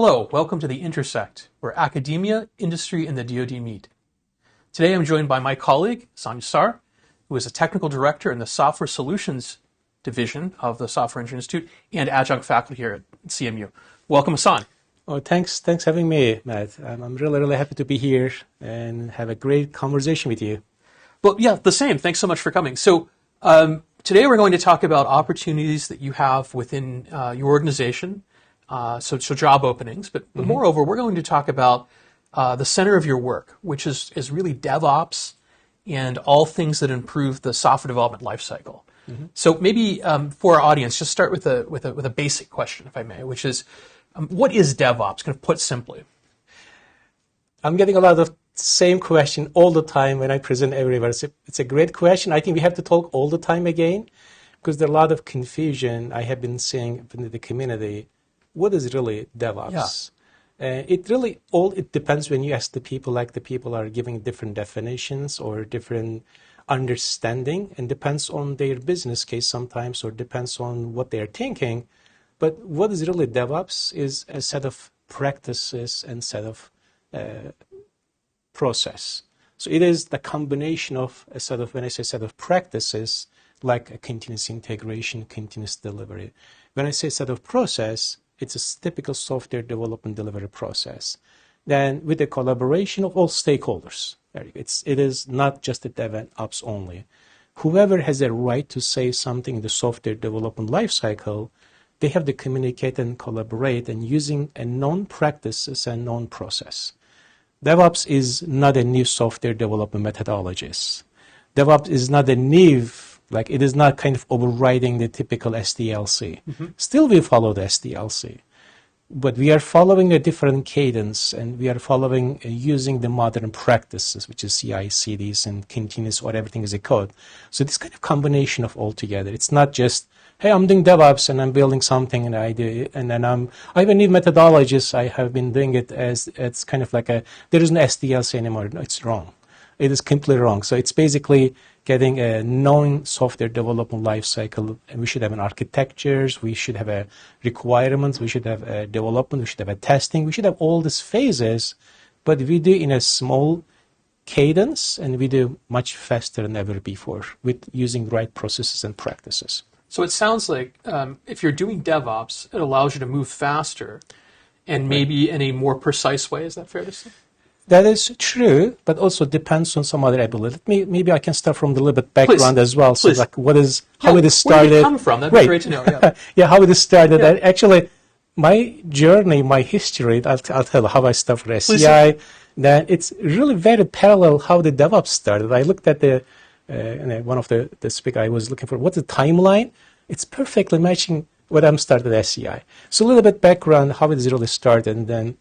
Hello, welcome to The Intersect, where academia, industry, and the DoD meet. Today I'm joined by my colleague, Hasan Yasar, who is a technical director in the Software Solutions Division of the Software Engineering Institute and adjunct faculty here at CMU. Welcome, Hasan. Oh, thanks having me, Matt. I'm really happy to be here and have a great conversation with you. Well, yeah, the same. Thanks so much for coming. So today we're going to talk about opportunities that you have within your organization, so job openings, but moreover, we're going to talk about the center of your work, which is really DevOps and all things that improve the software development lifecycle. So maybe for our audience, just start with a basic question, if I may, which is, what is DevOps, kind of put simply? I'm getting a lot of same question all the time when I present everywhere. It's a great question. I think we have to talk all the time again because there's a lot of confusion I have been seeing in the community. What is really DevOps? Yeah. It depends when you ask the people, like the people are giving different definitions or different understanding, and depends on their business case sometimes, or depends on what they're thinking. But what is really DevOps is a set of practices and set of process. So it is the combination of a set of, when I say set of practices, like a continuous integration, continuous delivery. When I say set of process, it's a typical software development delivery process. Then with the collaboration of all stakeholders. It is not just the DevOps only. Whoever has a right to say something in the software development lifecycle, they have to communicate and collaborate and using a known practices and known process. DevOps is not a new software development methodologies. DevOps is not a new, it is not kind of overriding the typical SDLC. Still we follow the SDLC, but we are following a different cadence, and we are following using the modern practices, which is CI, CDs, and continuous, or everything is a code. So this kind of combination of all together. It's not just, hey, I'm doing DevOps and I'm building something and I have a new methodologies. I have been doing it as, it's kind of like there isn't SDLC anymore. No, it's wrong. It is completely wrong. So it's basically getting a known software development lifecycle, and we should have an architectures, we should have a requirements, we should have a development, we should have a testing, we should have all these phases, but we do in a small cadence, and we do much faster than ever before with using the right processes and practices. So it sounds like if you're doing DevOps, it allows you to move faster and maybe in a more precise way. Is that fair to say? That is true, but also depends on some other ability. Maybe I can start from the little bit background as well. So how it is started. Where did it come from? That'd be great to know. Yeah, yeah, how it is started. Yeah. Actually, my journey, my history, I'll tell you how I started with SCI. Then it's really very parallel how the DevOps started. I looked at one of the speaker I was looking for, what's the timeline? It's perfectly matching what I'm started at SCI. So a little bit background, how it is really started, and then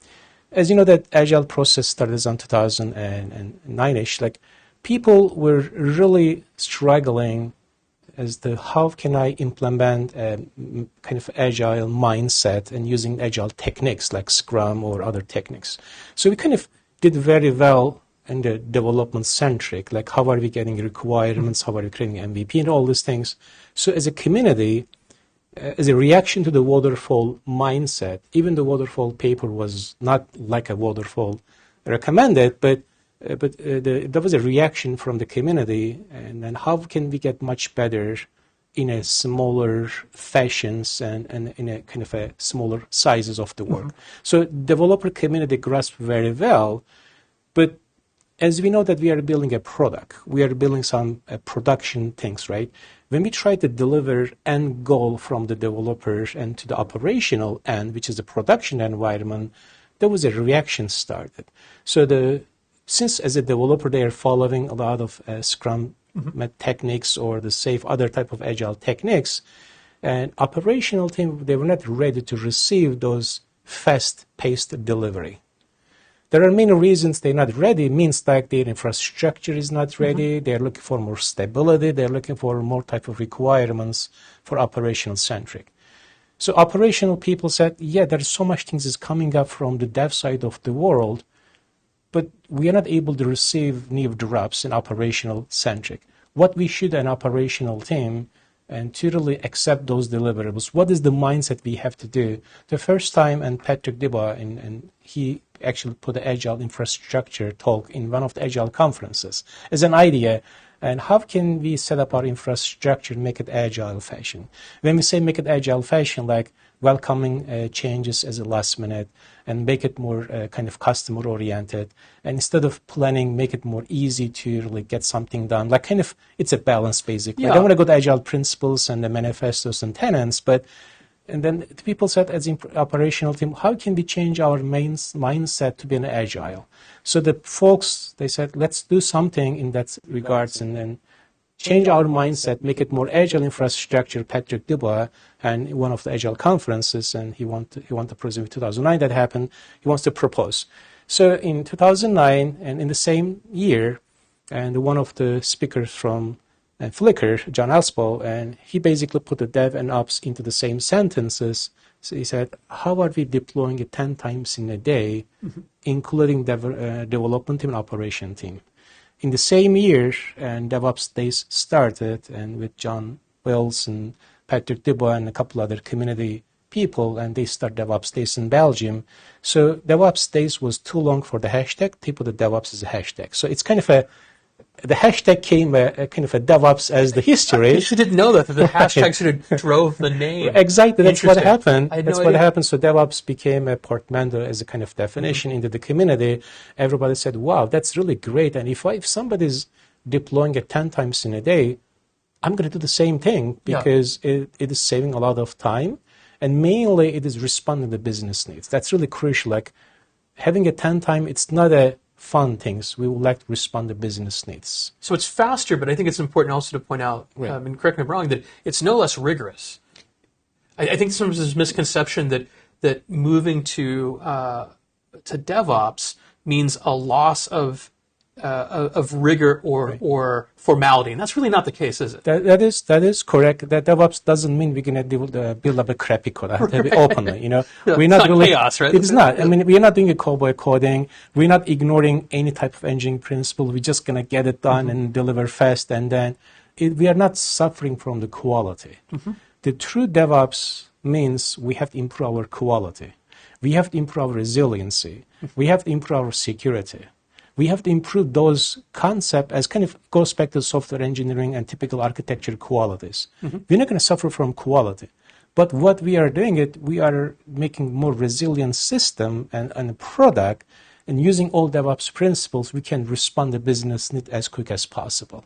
as you know, that Agile process started in 2009-ish. People were really struggling as to how can I implement a kind of Agile mindset and using Agile techniques like Scrum or other techniques. So we kind of did very well in the development centric, like how are we getting requirements, how are we creating MVP and all these things. So as a community, as a reaction to the waterfall mindset, even the waterfall paper was not like a waterfall recommended, but there was a reaction from the community, and then how can we get much better in a smaller fashions and in a kind of a smaller sizes of the work. So developer community grasped very well, but as we know that we are building a product, we are building some production things, right? When we try to deliver end goal from the developers and to the operational end, which is the production environment, there was a reaction started. So since as a developer they are following a lot of Scrum techniques or the safe other type of Agile techniques, and operational team, they were not ready to receive those fast-paced delivery. There are many reasons they're not ready. It means like their infrastructure is not ready. They're looking for more stability. They're looking for more type of requirements for operational centric. So operational people said, yeah, there's so much things is coming up from the dev side of the world, but we are not able to receive new drops in operational centric. What we should an operational team and to really accept those deliverables. What is the mindset we have to do? The first time, and Patrick Dubois, and he actually put the Agile infrastructure talk in one of the Agile conferences as an idea. And how can we set up our infrastructure and make it agile fashion? When we say make it agile fashion, like welcoming changes as a last minute and make it more kind of customer oriented. And instead of planning, make it more easy to really get something done. Like kind of, it's a balance basically. Yeah. I don't want to go to agile principles and the manifestos and tenets, but and then the people said as an operational team, how can we change our mindset to be an agile? So the folks, they said, let's do something in that regards and then change our mindset, make it more agile infrastructure. Patrick Dubois and one of the agile conferences, and he won the president in 2009. That happened. He wants to propose. So in 2009, and in the same year, and one of the speakers from Flickr, John Alspo, and he basically put the dev and ops into the same sentences. So he said, how are we deploying it 10 times in a day, including development team and operation team? In the same year, and DevOps Days started, and with John Wells and Patrick Dubois and a couple other community people, and they start DevOps Days in Belgium. So DevOps Days was too long for the hashtag. They put the DevOps as a hashtag. So it's kind of the hashtag came a kind of a DevOps as the history. I actually didn't know that the hashtag sort of drove the name. Exactly, that's what happened. That's what happened. So DevOps became a portmanteau as a kind of definition into the community. Everybody said, wow, that's really great. And if somebody's deploying it 10 times in a day, I'm going to do the same thing because it is saving a lot of time. And mainly it is responding to business needs. That's really crucial. Like having a 10 time, it's not a fun things. We would like to respond to business needs. So it's faster, but I think it's important also to point out, and correct me if I'm wrong, that it's no less rigorous. I think sometimes there's a misconception that moving to DevOps means a loss of rigor or formality, and that's really not the case, is it? That is correct. That DevOps doesn't mean we're going to build up a crappy code. I have to be openly, we're not really chaos, right? It's not. I mean, we're not doing a cowboy coding. We're not ignoring any type of engineering principle. We're just going to get it done and deliver fast, and then we are not suffering from the quality. The true DevOps means we have to improve our quality. We have to improve our resiliency. We have to improve our security. We have to improve those concepts as kind of goes back to software engineering and typical architecture qualities. We're not going to suffer from quality. But what we are doing we are making more resilient system and a product, and using all DevOps principles, we can respond to business need as quick as possible.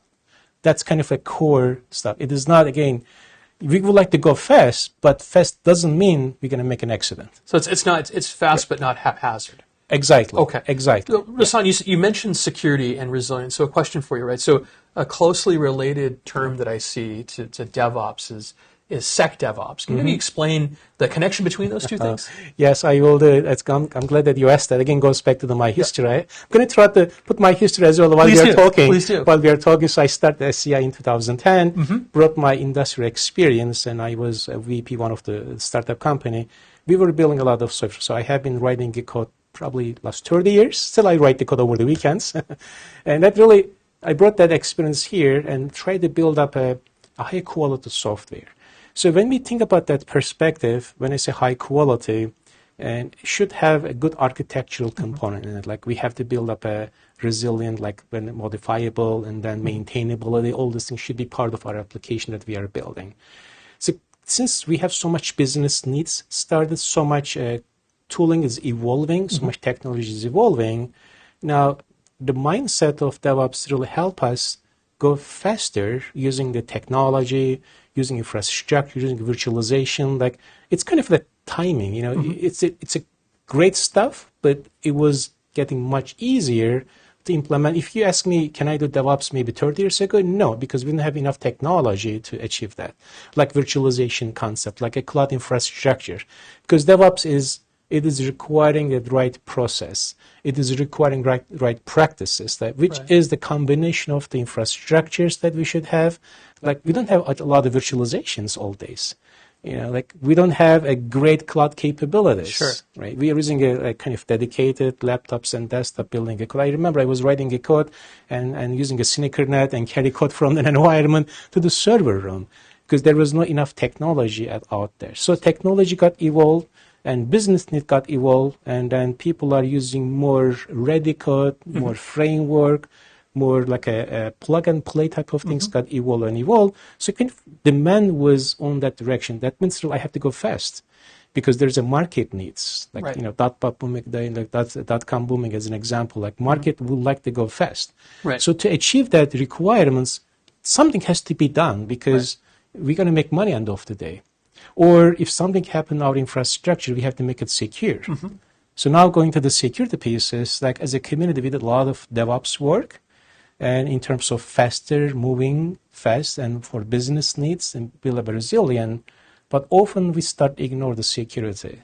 That's kind of a core stuff. It is not, again, we would like to go fast, but fast doesn't mean we're going to make an accident. So it's fast, but not haphazard. Exactly. Okay. Exactly. Hasan, you mentioned security and resilience. So a question for you, right? So a closely related term that I see to DevOps is SecDevOps. Can you maybe explain the connection between those two things? Yes, I will do it. I'm glad that you asked that. Again, goes back to my history. I'm going to try to put my history as well while we are talking. Please do. While we are talking, so I started SCI in 2010, brought my industry experience, and I was a VP, one of the startup company. We were building a lot of software. So I have been writing the code probably last 30 years. Still, I write the code over the weekends. And that really, I brought that experience here and tried to build up a high quality software. So when we think about that perspective, when I say high quality, and it should have a good architectural component in it. Like we have to build up a resilient, like when modifiable and then maintainability, all these things should be part of our application that we are building. So since we have so much business needs started, so much tooling is evolving, so much technology is evolving. Now, the mindset of DevOps really help us go faster using the technology, using infrastructure, using virtualization. Like it's kind of the timing, it's a great stuff, but it was getting much easier to implement. If you ask me, can I do DevOps maybe 30 years ago? No, because we didn't have enough technology to achieve that. Like virtualization concept, like a cloud infrastructure, because DevOps is requiring the right process. It is requiring right practices, which is the combination of the infrastructures that we should have. Like we don't have a lot of virtualizations all days. Like we don't have a great cloud capabilities. Sure. Right? We are using a kind of dedicated laptops and desktop building a code. I remember I was writing a code and using a Snickernet and carry code from an environment to the server room. because there was not enough technology out there. So technology got evolved and business need got evolved, and then people are using more ready code, more framework, more like a plug and play type of things got evolved. So kind of demand was on that direction. That means I have to go fast because there's a market needs. Like, dot booming, dot-com booming as an example, like market would like to go fast. Right. So to achieve that requirements, something has to be done because we're going to make money end of the day. Or if something happened in our infrastructure, we have to make it secure. So now going to the security pieces, like as a community, we did a lot of DevOps work, and in terms of faster moving fast and for business needs and build a resilient, but often we start to ignore the security.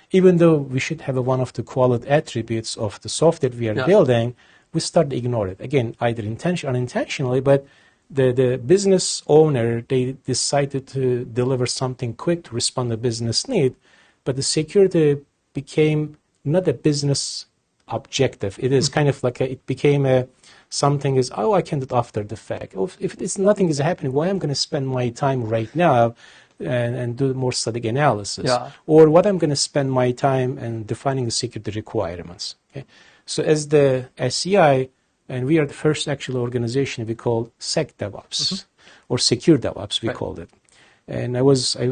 Even though we should have one of the quality attributes of the software we are building, we start to ignore it. Again, either intentionally or unintentionally, but the business owner, they decided to deliver something quick to respond to business need, but the security became not a business objective. It is kind of like it became something is, I can do it after the fact. If nothing is happening, why am I going to spend my time right now and do more static analysis? Or what I'm going to spend my time in defining the security requirements. Okay? So as the SCI, and we are the first actual organization we call SecDevOps, or Secure DevOps, we called it. And I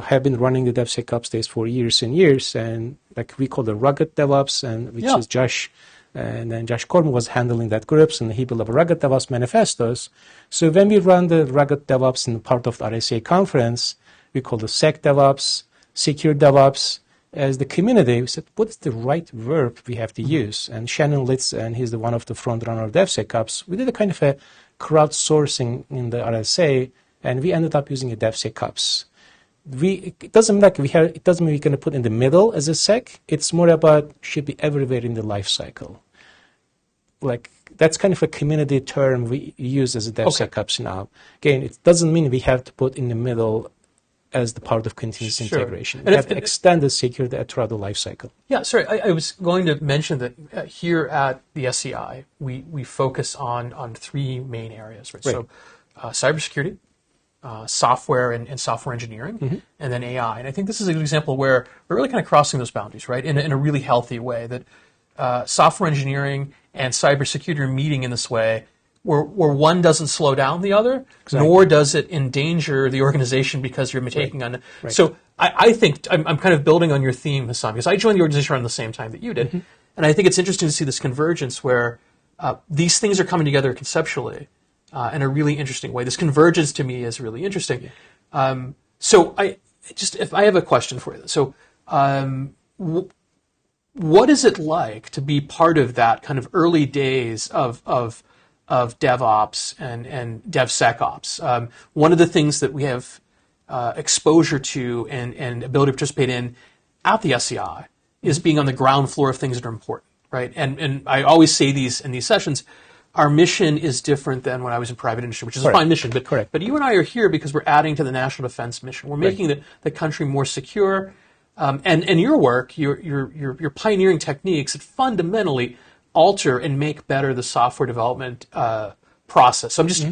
have been running the DevSecOps days for years and years, and like we call it Rugged DevOps, and which is Josh, and then Josh Corman was handling that groups, and he built up Rugged DevOps manifestos. So when we run the Rugged DevOps in part of the RSA conference, we call the SecDevOps, Secure DevOps. As the community, we said, what is the right verb we have to use? And Shannon Litz, and he's the one of the front runner of DevSecOps, we did a kind of a crowdsourcing in the RSA, and we ended up using a DevSecOps. It doesn't mean we're going to put in the middle as a sec. It's more about should be everywhere in the lifecycle. Like that's kind of a community term we use as a DevSecOps now. Again, it doesn't mean we have to put in the middle as the part of continuous integration. We have to extend the security throughout the lifecycle. Yeah, sorry, I was going to mention that here at the SCI, we focus on three main areas, right? So cybersecurity, software and software engineering, and then AI. And I think this is an example where we're really kind of crossing those boundaries, right, in a really healthy way, that software engineering and cybersecurity are meeting in this way where one doesn't slow down the other, nor does it endanger the organization because you're taking on. So I think I'm kind of building on your theme, Hasan, because I joined the organization around the same time that you did, and I think it's interesting to see this convergence where these things are coming together conceptually in a really interesting way. This convergence to me is really interesting. So if I have a question for you, so what is it like to be part of that kind of early days of DevOps and DevSecOps? One of the things that we have exposure to and ability to participate in at the SCI is being on the ground floor of things that are important, right? And I always say in these sessions, our mission is different than when I was in private industry, which is a fine mission. But you and I are here because we're adding to the national defense mission. We're making the country more secure. And your work, your pioneering techniques that fundamentally alter and make better the software development process. So I'm just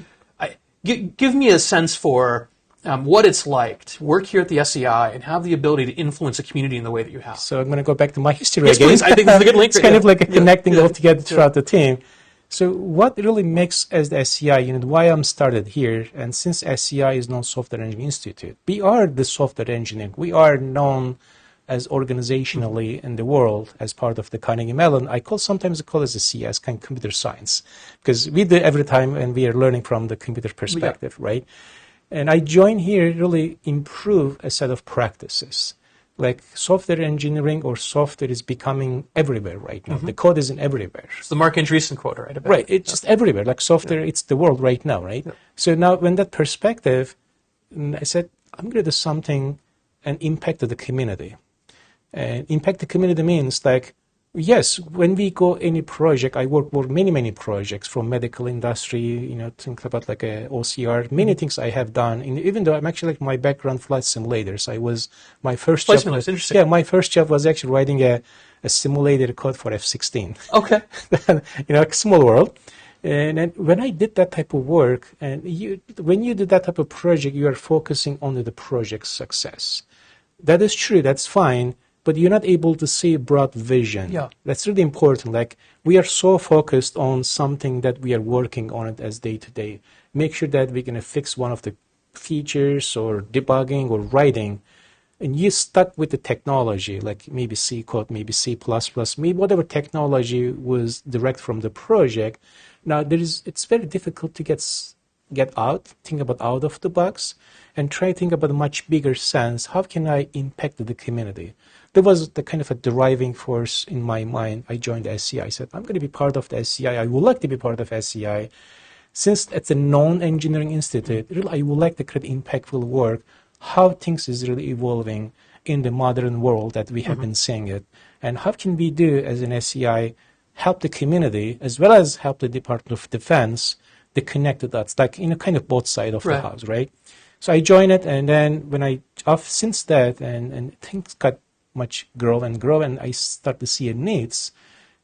give me a sense for what it's like to work here at the SCI and have the ability to influence a community in the way that you have. So I'm going to go back to my history again. Please. I think this is a good link. It's kind of like connecting all together throughout the team. So what really makes as the SCI unit, why I'm started here, and since SCI is non-software engineering institute, we are the software engineering. We are known as organizationally in the world as part of the Carnegie Mellon. Sometimes I call it as a CS, kind of computer science, because we do every time and we are learning from the computer perspective, right? And I joined here really improve a set of practices. Like software engineering or software is becoming everywhere right now. The code isn't everywhere. It's the Mark Andreessen quote, right? Right, it's just everywhere. Like software, it's the world right now, right? So now when that perspective, I said, I'm going to do something and impact the community. And impact the community means like, yes, when we go any project, I work for many projects from medical industry, think about like a OCR, many things I have done. And even though I'm actually like my background flight simulators, my first job. Interesting. Yeah, my first job was actually writing a simulator code for F-16. Okay. Like small world. And then when I did that type of work, and when you do that type of project, you are focusing on the project's success. That is true, that's fine, but you're not able to see broad vision. Yeah. That's really important. Like, we are so focused on something that we are working on it as day to day. Make sure that we're going to fix one of the features or debugging or writing, and you stuck with the technology, like maybe C code, maybe C++, maybe whatever technology was direct from the project. Now, it's very difficult to get out, think about out of the box, and try to think about a much bigger sense. How can I impact the community? There was the kind of a driving force in my mind. I joined SCI. I said, I'm going to be part of the SCI. I would like to be part of SCI. Since it's a non-engineering institute, really, I would like to create impactful work, how things is really evolving in the modern world that we have been seeing it. And how can we do, as an SCI, help the community as well as help the Department of Defense to connect the dots, like, kind of both sides of the house, right? So I joined it, and then since that, and things got much grow, and I start to see needs.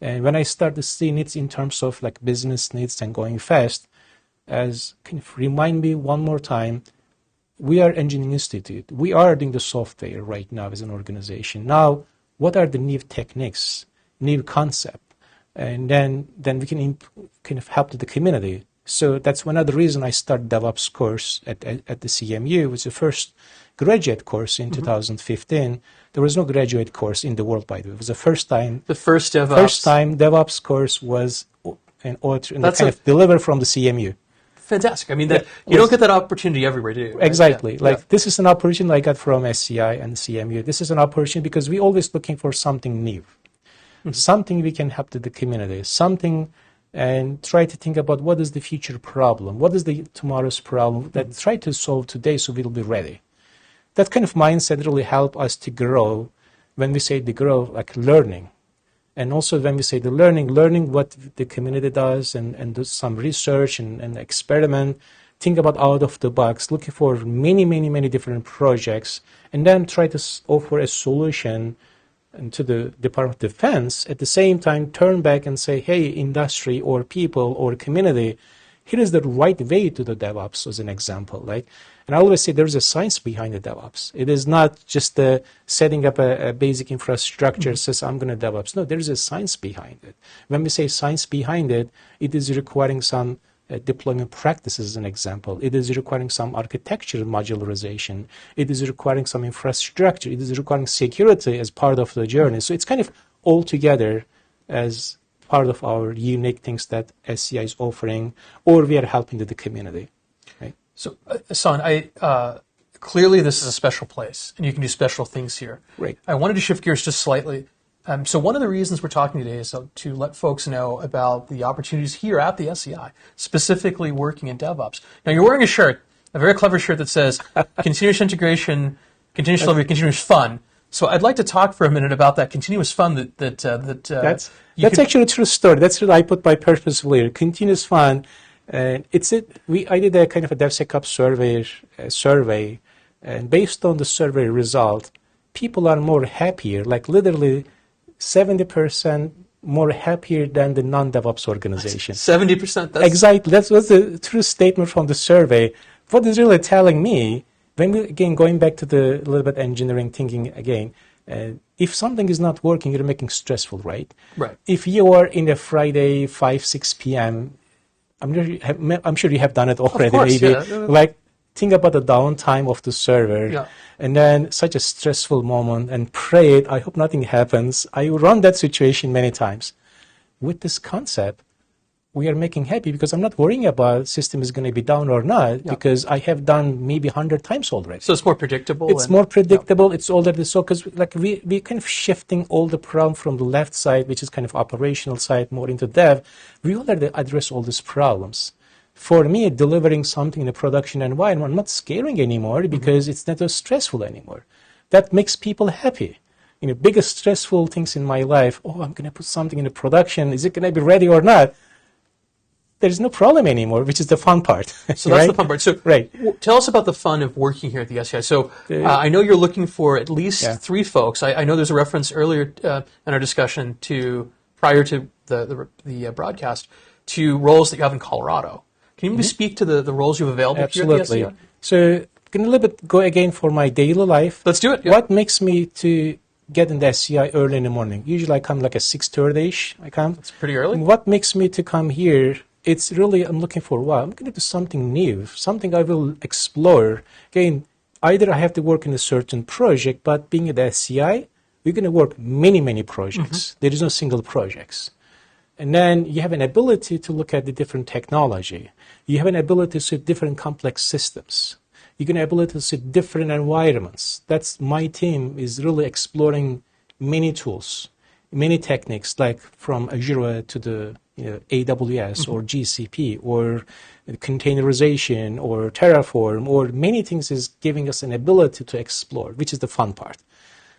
And when I start to see needs in terms of like business needs and going fast, as kind of remind me one more time, we are engineering institute. We are doing the software right now as an organization. Now, what are the new techniques, new concept? And then we can kind of help the community. So that's one other reason I started DevOps course at the CMU. It was the first graduate course in 2015. There was no graduate course in the world, by the way. It was the first time. The first time DevOps course was kind of delivered from the CMU. Fantastic. I mean, you don't get that opportunity everywhere, do you? Right? Exactly. This is an opportunity I got from SCI and CMU. This is an opportunity because we're always looking for something new, something we can help to the community, something, and try to think about what is the future problem, what is the tomorrow's problem that try to solve today so we'll be ready. That kind of mindset really help us to grow. When we say the grow, like learning. And also when we say the learning what the community does and do some research and experiment, think about out of the box, looking for many different projects, and then try to offer a solution to the Department of Defense. At the same time, turn back and say, hey, industry or people or community, here is the right way to the DevOps, as an example. And I always say there's a science behind the DevOps. It is not just setting up a basic infrastructure says, I'm going to DevOps. No, there's a science behind it. When we say science behind it, it is requiring some deployment practices, as an example. It is requiring some architecture modularization. It is requiring some infrastructure. It is requiring security as part of the journey. So it's kind of all together as part of our unique things that SCI is offering, or we are helping the community. Right? So, Hasan, clearly this is a special place, and you can do special things here. Right. I wanted to shift gears just slightly. So one of the reasons we're talking today is to let folks know about the opportunities here at the SCI, specifically working in DevOps. Now, you're wearing a shirt, a very clever shirt that says continuous integration, continuous delivery, continuous fun. So I'd like to talk for a minute about that continuous fun that's actually a true story. That's what I put by purposefully here. Continuous fun. I did a kind of a DevSecOps survey, and based on the survey result, people are more happier, like literally 70% more happier than the non-DevOps organization. 70%? Exactly. That was the true statement from the survey. What is really telling me, going back to the little bit engineering thinking again, if something is not working, you're making stressful, right? Right. If you are in a Friday, 6 p.m., I'm sure you have done it already. Of course, maybe. Yeah. Think about the downtime of the server, and then such a stressful moment, and pray it. I hope nothing happens. I run that situation many times. With this concept, we are making happy because I'm not worrying about system is going to be down or not because I have done maybe 100 times already. So it's more predictable. It's more predictable. It's already so because we kind of shifting all the problem from the left side, which is kind of operational side, more into dev. We already address all these problems. For me, delivering something in a production environment, I'm not scaring anymore because it's not so stressful anymore. That makes people happy. Biggest stressful things in my life, I'm going to put something in a production. Is it going to be ready or not? There's no problem anymore, which is the fun part. So that's the fun part. So tell us about the fun of working here at the SCI. So I know you're looking for at least 3 folks. I know there's a reference earlier in our discussion prior to the broadcast to roles that you have in Colorado. Can you maybe speak to the roles you have available Absolutely. here at the SCI? So can a little bit go again for my daily life. Let's do it. Yeah. What makes me to get in the SCI early in the morning? Usually I come like at 6:30ish. I come. It's pretty early. What makes me to come here? It's really I'm looking for I'm going to do something new, something I will explore. Again, either I have to work in a certain project, but being at the SCI, we're going to work many projects. There is no single projects. And then you have an ability to look at the different technology. You have an ability to see different complex systems. You have an ability to see different environments. That's my team is really exploring many tools, many techniques, like from Azure to the AWS or GCP or containerization or Terraform or many things is giving us an ability to explore, which is the fun part.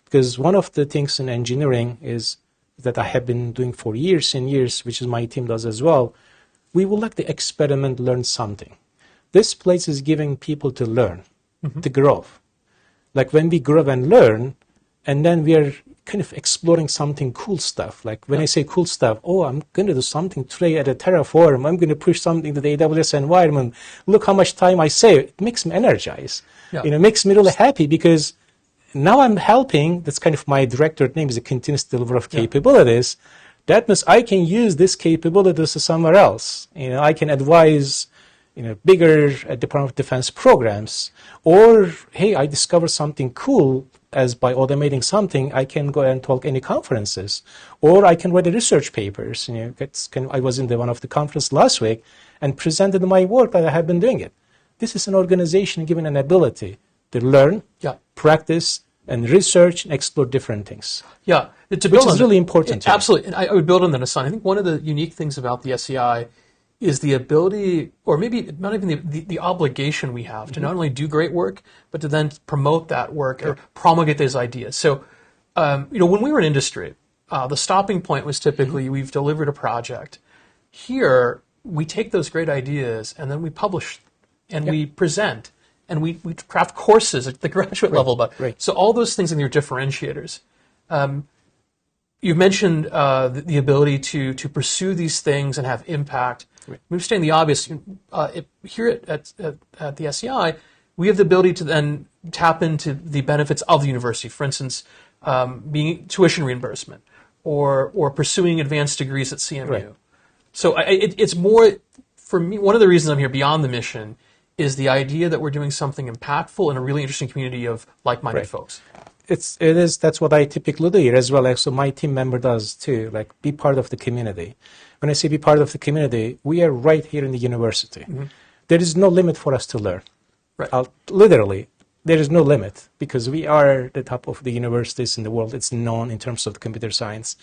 Because one of the things in engineering is that I have been doing for years and years, which is my team does as well, we would like to experiment, learn something. This place is giving people to learn, to grow. Like when we grow and learn, and then we are kind of exploring something cool stuff. Like when I say cool stuff, I'm going to do something today at a Terraform. I'm going to push something to the AWS environment. Look how much time I save. It makes me energized. Yeah. It makes me really happy because now I'm helping. That's kind of my directorate name is a continuous delivery of capabilities. That means I can use this capabilities to somewhere else. I can advise, bigger Department of Defense programs. Or, hey, I discovered something cool as by automating something, I can go and talk any conferences. Or I can write the research papers. I was in one of the conferences last week and presented my work that I have been doing it. This is an organization given an ability to learn, practice, and research and explore different things. Yeah, which is really important. Absolutely, and I would build on that, Hasan. I think one of the unique things about the SCI is the ability, or maybe not even the obligation we have to not only do great work, but to then promote that work or promulgate those ideas. So, when we were in industry, the stopping point was typically we've delivered a project. Here, we take those great ideas and then we publish and we present. And we craft courses at the graduate level about it. So all those things are your differentiators. You've mentioned the ability to pursue these things and have impact. We're stating the obvious. Here at the SCI, we have the ability to then tap into the benefits of the university. For instance, being tuition reimbursement or pursuing advanced degrees at CMU. Right. So it's more, for me, one of the reasons I'm here beyond the mission is the idea that we're doing something impactful in a really interesting community of like-minded folks. That's what I typically do here as well. So my team member does too, like be part of the community. When I say be part of the community, we are right here in the university. There is no limit for us to learn. Right. Literally, there is no limit because we are the top of the universities in the world. It's known in terms of computer science.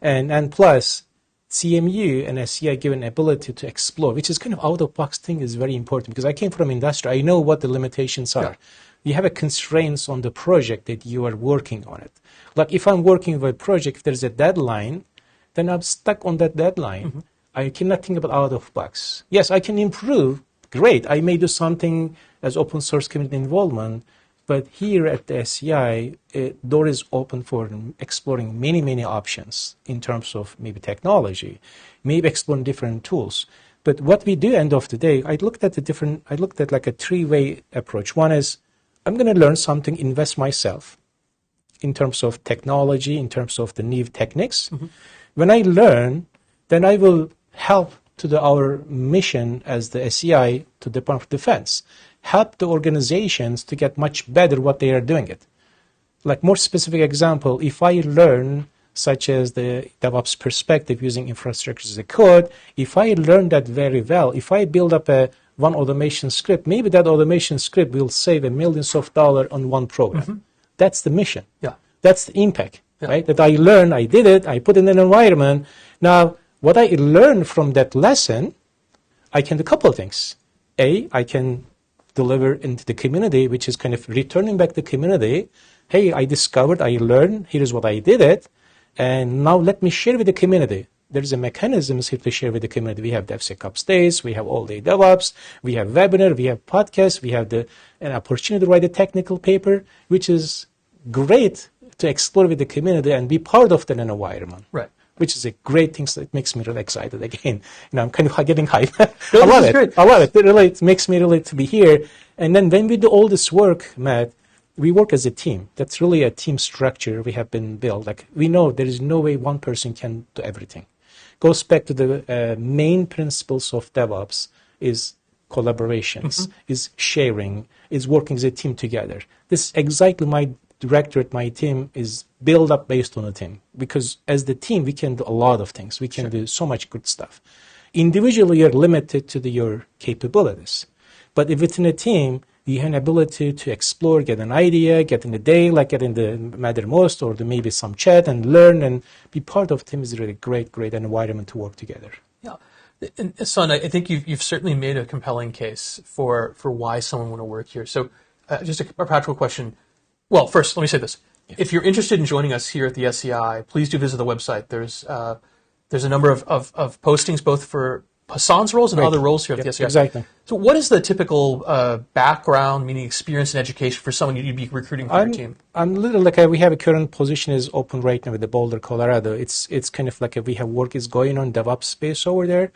And plus, CMU and SCI give an ability to explore, which is kind of out-of-box thing is very important because I came from industry. I know what the limitations are. You have a constraints on the project that you are working on it. Like if I'm working with a project, if there's a deadline, then I'm stuck on that deadline. I cannot think about out-of-box. Yes, I can improve. Great. I may do something as open source community involvement. But here at the SCI, door is open for exploring many options in terms of maybe technology, maybe exploring different tools. But what we do end of the day, I looked at like a three-way approach. One is I'm going to learn something, invest myself in terms of technology, in terms of the new techniques. When I learn, then I will help to our mission as the SCI to the Department of Defense. Help the organizations to get much better what they are doing it. Like more specific example, if I learn such as the DevOps perspective using infrastructure as a code, if I learn that very well, if I build up one automation script, maybe that automation script will save millions of dollars on one program. That's the mission. That's the impact, right? That I learned, I did it, I put it in an environment. Now, what I learned from that lesson, I can do a couple of things. I can deliver into the community, which is kind of returning back to the community. Hey, I discovered, I learned, here's what I did it, and now let me share with the community. There's a mechanism here to share with the community. We have DevSecOps Days, we have all-day DevOps, we have webinar, we have podcasts, we have an opportunity to write a technical paper, which is great to explore with the community and be part of that environment. Right. which is a great thing. So it makes me really excited again. I'm kind of getting hyped. No, I love it. great. I love it. It makes me really to be here. And then when we do all this work, Matt, we work as a team. That's really a team structure we have been built. Like we know there is no way one person can do everything. Goes back to the main principles of DevOps is collaborations, is sharing, is working as a team together. This is exactly my directorate, my team is built up based on a team. Because as the team, we can do a lot of things. We can do so much good stuff. Individually, you're limited to your capabilities. But if within a team, you have an ability to explore, get an idea, get in the day, like get in the Mattermost or maybe some chat and learn and be part of team is really great environment to work together. Yeah. And Hasan, I think you've certainly made a compelling case for why someone would want to work here. So just a practical question. Well, first, let me say this. Yeah. If you're interested in joining us here at the SCI, please do visit the website. There's a number of postings both for Hasan's roles and other roles here at the SCI. Exactly. So what is the typical background, meaning experience and education for someone you'd be recruiting for your team? I'm literally like we have a current position is open right now with the Boulder, Colorado. It's kind of like we have work is going on DevOps space over there.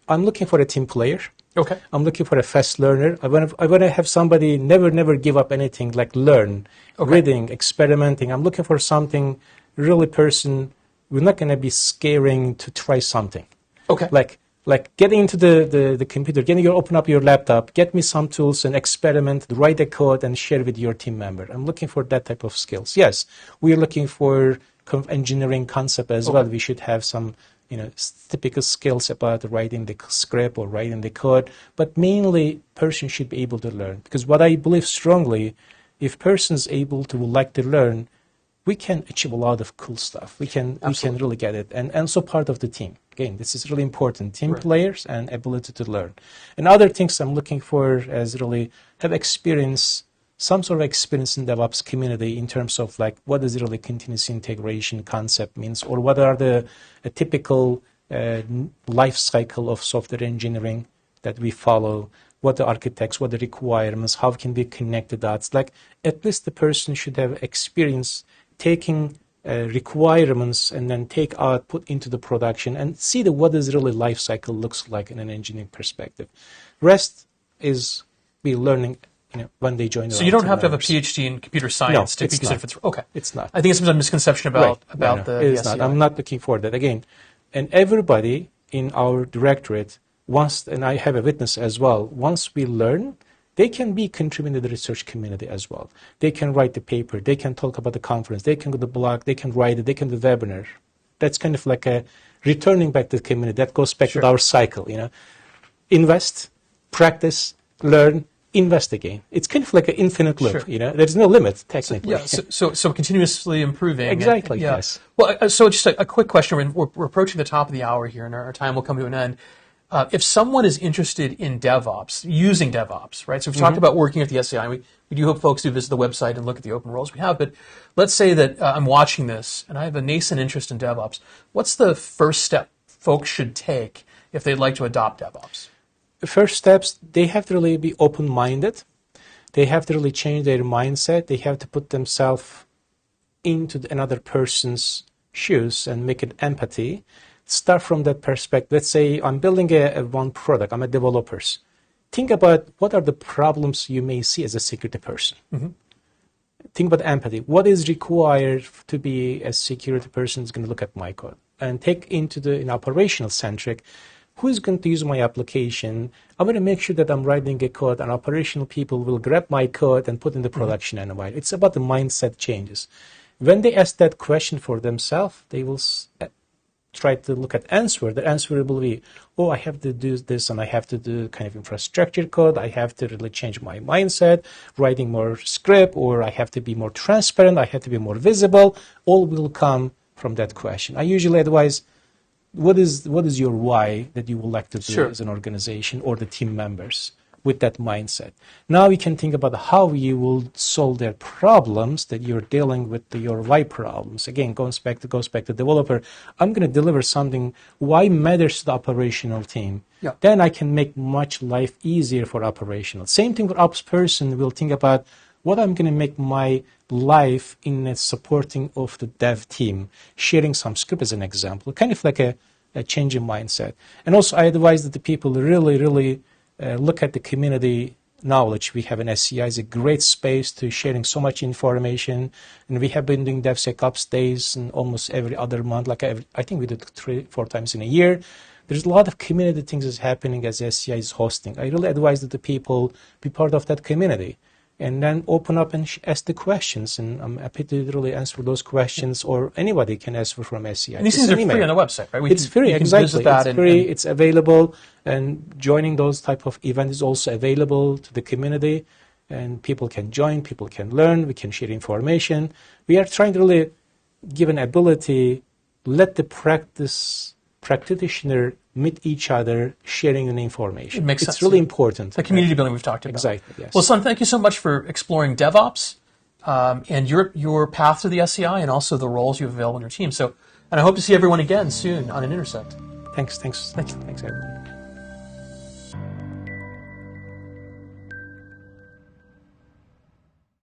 I'm looking for a team player. Okay. I'm looking for a fast learner. I want to have somebody never give up anything, like learn, reading, experimenting. I'm looking for something really person. We're not going to be scaring to try something. Okay. Like getting into the computer, open up your laptop, get me some tools and experiment, write a code and share with your team member. I'm looking for that type of skills. Yes, we're looking for engineering concept as well. We should have some, typical skills about writing the script or writing the code, but mainly person should be able to learn. Because what I believe strongly, if person's able to like to learn, we can achieve a lot of cool stuff. We can really get it. And also part of the team. Again, this is really important. Team players and ability to learn. And other things I'm looking for is really have experience, some sort of experience in DevOps community in terms of like what is really continuous integration concept means, or what are the typical life cycle of software engineering that we follow, what the architects, what the requirements, how can we connect the dots. Like at least the person should have experience taking requirements and then take out, put into the production and see what is really life cycle looks like in an engineering perspective. Rest is be learning when they join. So you don't have to have a PhD in computer science to be considered for this. Okay. It's not. I think it's some misconception about the it's SCI. not. I'm not looking for that. Again, and everybody in our directorate wants, and I have a witness as well, once we learn, they can be contributing to the research community as well. They can write the paper. They can talk about the conference. They can go to the blog. They can write it. They can do the webinar. That's kind of like a returning back to the community. That goes back to our cycle, Invest, practice, learn, invest again. It's kind of like an infinite loop, There's no limit, technically. So continuously improving. Exactly, yes. Well, so just a quick question. We're approaching the top of the hour here, and our time will come to an end. If someone is interested in DevOps, using DevOps, right? So we've talked about working at the SCI. We do hope folks do visit the website and look at the open roles we have. But let's say that I'm watching this and I have a nascent interest in DevOps. What's the first step folks should take if they'd like to adopt DevOps? The first steps, they have to really be open-minded. They have to really change their mindset. They have to put themselves into another person's shoes and make it empathy. Start from that perspective. Let's say I'm building a one product. I'm a developer. Think about what are the problems you may see as a security person. Think about empathy. What is required to be a security person is going to look at my code and take into an operational centric. Who is going to use my application? I'm going to make sure that I'm writing a code and operational people will grab my code and put in the production environment. It's about the mindset changes. When they ask that question for themselves, they will try to look at answer. The answer will be, I have to do this and I have to do kind of infrastructure code. I have to really change my mindset, writing more script, or I have to be more transparent. I have to be more visible. All will come from that question. I usually advise, what is your why that you would like to do as an organization or the team members with that mindset? Now you can think about how you will solve their problems that you're dealing with, your why problems. Again, goes back to developer. I'm going to deliver something. Why matters to the operational team? Yeah. Then I can make much life easier for operational. Same thing for ops person. We'll think about what I'm going to make my life in the supporting of the dev team, sharing some script as an example, kind of like a change in mindset. And also I advise that the people really look at the community knowledge we have in SCI. Is a great space to sharing so much information, and we have been doing DevSecOps days and almost every other month, like I think we did 3-4 times in a year. There's a lot of community things that's happening as SCI is hosting. I really advise that the people be part of that community and then open up and ask the questions, and I'm happy to really answer those questions, or anybody can answer from SCI. And these things are free on the website, right? It's free, exactly. It's free, it's available, and joining those type of events is also available to the community, and people can join, people can learn, we can share information. We are trying to really give an ability, let the practitioner meet each other, sharing the information. It makes sense. It's really important. The community building we've talked about. Exactly, yes. Well, Hasan, thank you so much for exploring DevOps and your path to the SCI, and also the roles you have available in your team. And I hope to see everyone again soon on an Intersect. Thanks everyone.